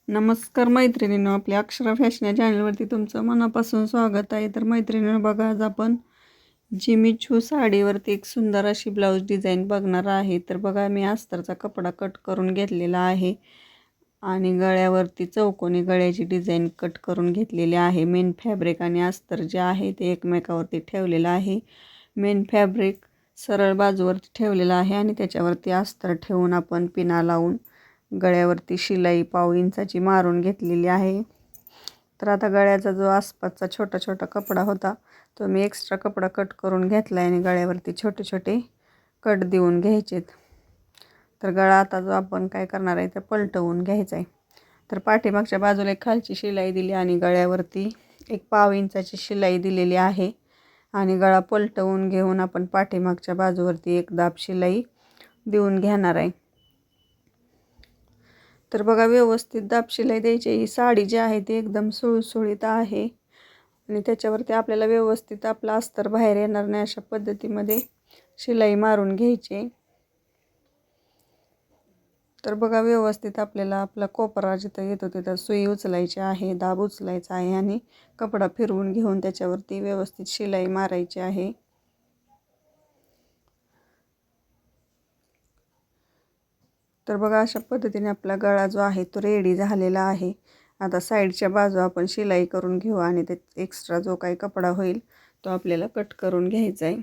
नमस्कार मैत्रिणींनो, आपल्या अक्षरा फॅशन या चॅनलवरती तुमचं मनापासून स्वागत आहे. तर मैत्रिणींनो बघा, आज आपण जिमीचू साडीवरती एक सुंदर अशी ब्लाऊज डिझाईन बघणार आहे. तर बघा, मी अस्तरचा कपडा कट करून घेतलेला आहे आणि गळ्यावरती चौकोनी गळ्याची डिझाईन कट करून घेतलेली आहे. मेन फॅब्रिक आणि अस्तर जे आहे ते एकमेकावरती ठेवलेलं आहे. मेन फॅब्रिक सरळ बाजूवरती ठेवलेलं आहे आणि त्याच्यावरती अस्तर ठेवून आपण पिना लावून गळ्यावरती शिलाई 1/2 इंचाची मारून घेतलेली आहे. तर आता गळ्याचा जो आसपासचा छोटा छोटा कपडा होता तो मी एक्स्ट्रा कपडा कट करून घेतला आणि गळ्यावरती छोटे छोटे कट देऊन घ्यायचेत. तर गळा आता जो आपण काय करणार आहे तर पलटवून घ्यायचा आहे. तर पाठीमागच्या बाजूला एक खालची शिलाई दिली आणि गळ्यावरती एक 1/2 इंचाची शिलाई दिलेली आहे आणि गळा पलटवून घेऊन आपण पाठीमागच्या बाजूवरती एक दाब शिलाई देऊन घेणार आहे. तर बघा, व्यवस्थित दाब शिलाई द्यायची. ही साडी जी आहे ती एकदम सुळसुळीत आहे आणि त्याच्यावरती आपल्याला व्यवस्थित आपला अस्तर बाहेर येणार नाही अशा पद्धतीमध्ये शिलाई मारून घ्यायची. तर बघा, व्यवस्थित आपल्याला आपला कोपरा जिथं येतो तिथं सुई उचलायची आहे, दाब उचलायचा आहे आणि कपडा फिरवून घेऊन त्याच्यावरती व्यवस्थित शिलाई मारायची आहे. तर बघा, अशा पद्धतीने आपला गळा जो आहे तो रेडी झालेला आहे. आता साईडच्या बाजू आपण शिलाई करून घेऊ आणि ते एक्स्ट्रा जो काही कपडा होईल तो आपल्याला कट करून घ्यायचा आहे.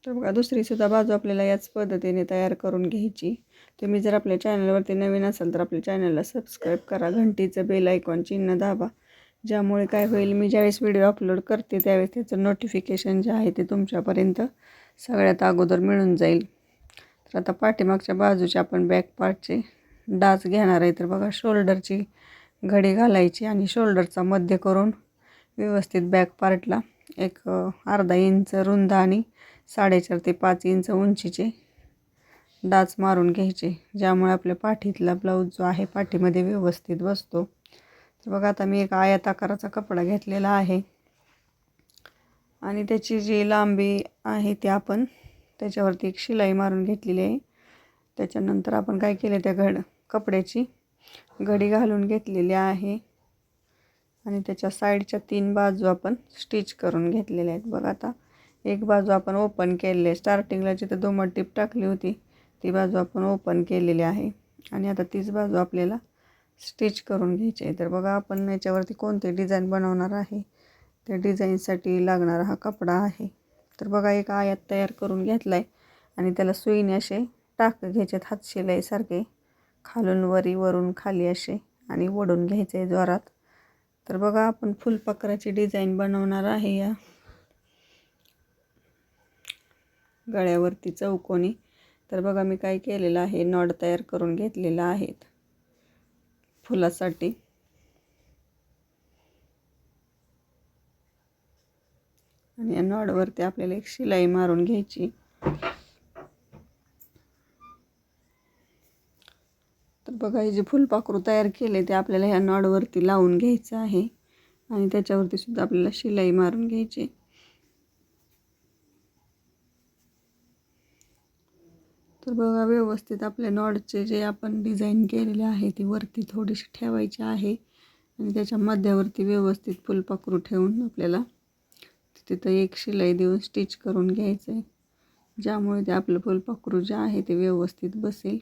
तर बघा, दुसरीसुद्धा बाजू आपल्याला याच पद्धतीने तयार करून घ्यायची. तुम्ही जर आपल्या चॅनलवरती नवीन असाल तर आपल्या चॅनलला सबस्क्राईब करा, घंटीचं बेल आयकॉन चिन्ह दाबा, ज्यामुळे काय होईल, मी ज्यावेळेस व्हिडिओ अपलोड करते त्यावेळेस त्याचं नोटिफिकेशन जे आहे ते तुमच्यापर्यंत सगळ्यात अगोदर मिळून जाईल. तर आता पाठीमागच्या बाजूचे आपण बॅक पार्टचे डाच घेणार आहे. तर बघा, शोल्डरची घडी घालायची आणि शोल्डरचा मध्य करून व्यवस्थित बॅक पार्टला एक अर्धा इंच रुंद आणि 4.5 ते 5 इंच उंचीचे डाच मारून घ्यायचे, ज्यामुळे आपल्या पाठीतला ब्लाऊज जो आहे पाठीमध्ये व्यवस्थित बसतो. तर बघा, आता मी एक आयत आकाराचा कपडा घेतलेला आहे आणि त्याची जी लांबी आहे ती आपण त्याच्यावरती एक शिलाई मारून घेतलेली आहे. त्याच्यानंतर आपण काय केले, त्या कपड्याची घडी घालून घेतलेली आहे आणि त्याच्या साईडच्या 3 बाजू आपण स्टिच करून घेतलेल्या आहेत. बघा, आता एक बाजू आपण ओपन केलेली आहे. स्टार्टिंगला जिथं दोमट टीप टाकली होती ती बाजू आपण ओपन केलेली आहे आणि आता तीच बाजू आपल्याला स्टिच करून घ्यायची आहे. तर बघा, आपण याच्यावरती कोणते डिझाईन बनवणार आहे त्या डिझाईनसाठी लागणारा हा कपडा आहे. तर बघा, एक आयत तयार करून घेतला आहे आणि त्याला सुईने असे टाक घ्यायचेत, हात शिलाईसारखे, खालून वरी वरून खाली असे, आणि ओढून घ्यायचे आहे जोरात. तर बघा, आपण फुलपाखराची डिझाईन बनवणार आहे या गळ्यावरती चौकोनी. तर बघा, मी काय केलेलं आहे, नॉड तयार करून घेतलेला आहेत फुलासाठी आणि या नॉडवरती आपल्याला एक शिलाई मारून घ्यायची. तर बघा, हे जे फुलपाखरू तयार केले ते आपल्याला ह्या नॉडवरती लावून घ्यायचं आहे आणि त्याच्यावरती सुद्धा आपल्याला शिलाई मारून घ्यायची. तर बघा, व्यवस्थित आपल्या नॉडचे जे आपण डिझाईन केलेले आहे ती वरती थोडीशी ठेवायची आहे आणि त्याच्या मध्यावरती व्यवस्थित फुलपाखरू ठेवून आपल्याला तिथं एक शिलाई देऊन स्टिच करून घ्यायचं आहे, ज्यामुळे ते आपलं फुलपाखरू जे आहे ते व्यवस्थित बसेल.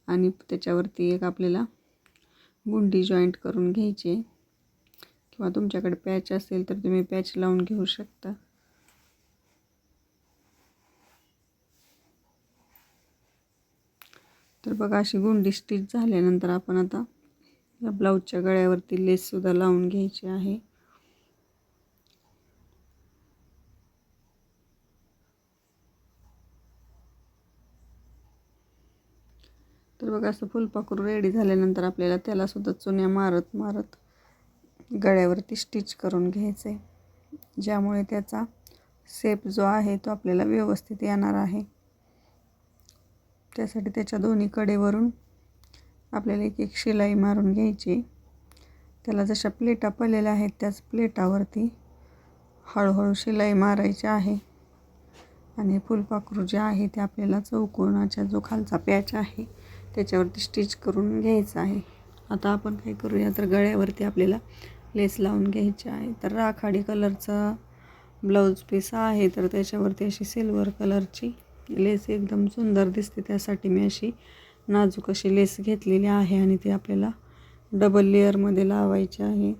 आणि त्याच्यावरती एक आपल्याला गुंडी जॉईंट करून घ्यायची आहे, किंवा तुमच्याकडे पॅच असेल तर तुम्ही पॅच लावून घेऊ शकता. तर बघा, अशी गुंडी स्टिच झाल्यानंतर आपण आता या ब्लाऊजच्या गळ्यावरती लेससुद्धा लावून घ्यायची आहे. तर बघा, असं फुलपाखरू रेडी झाल्यानंतर आपल्याला त्यालासुद्धा चुन्या मारत मारत गळ्यावरती स्टिच करून घ्यायचं आहे, ज्यामुळे त्याचा शेप जो आहे तो आपल्याला व्यवस्थित येणार आहे. त्यासाठी त्याच्या दोन्ही कडेवरून आपल्याला एक एक शिलाई मारून घ्यायची. त्याला जशा प्लेटा पडलेल्या आहेत त्याच प्लेटावरती हळूहळू शिलाई मारायची आहे आणि फुलपाखरू जे आहे ते आपल्याला चौकोनाचा जो खालचा पॅच आहे त्याच्यावरती स्टिच करून घ्यायचं आहे. आता आपण काय करूया, तर गळ्यावरती आपल्याला लेस लावून घ्यायची आहे. तर राखाडी कलरचा ब्लाऊज पीस आहे, तर त्याच्यावरती अशी सिल्वर कलरची लेस एकदम सुंदर दिसते. त्यासाठी मी अशी नाजूक अशी लेस घेतलेली आहे आणि ती आपल्याला डबल लेअरमध्ये लावायची आहे.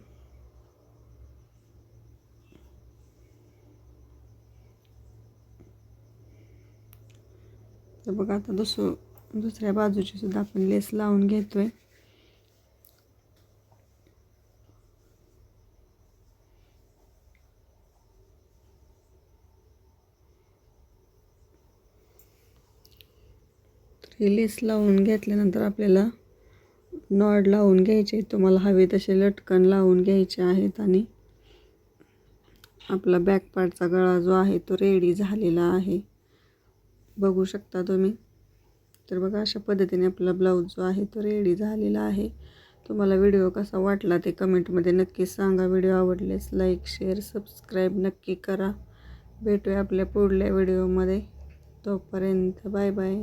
तर बघा आता दुसऱ्या बाजूची सुद्धा आपण लेस लावून घेतोय. ही लेस लावून घेतल्यानंतर आपल्याला नॉड लावून घ्यायचे. तुम्हाला हवे तसे लटकन लावून घ्यायचे आहेत आणि आपला बॅक पार्टचा गळा जो आहे तो रेडी झालेला आहे, बघू शकता तुम्ही. तर बघा अशा पद्धतीने आपला ब्लाऊज जो आहे तो रेडी झालेला आहे. तुम्हाला व्हिडिओ कसा वाटला ते कमेंटमध्ये नक्की सांगा. व्हिडिओ आवडल्यास लाईक शेअर सबस्क्राईब नक्की करा. भेटूया आपल्या पुढल्या व्हिडिओमध्ये. तोपर्यंत बाय बाय.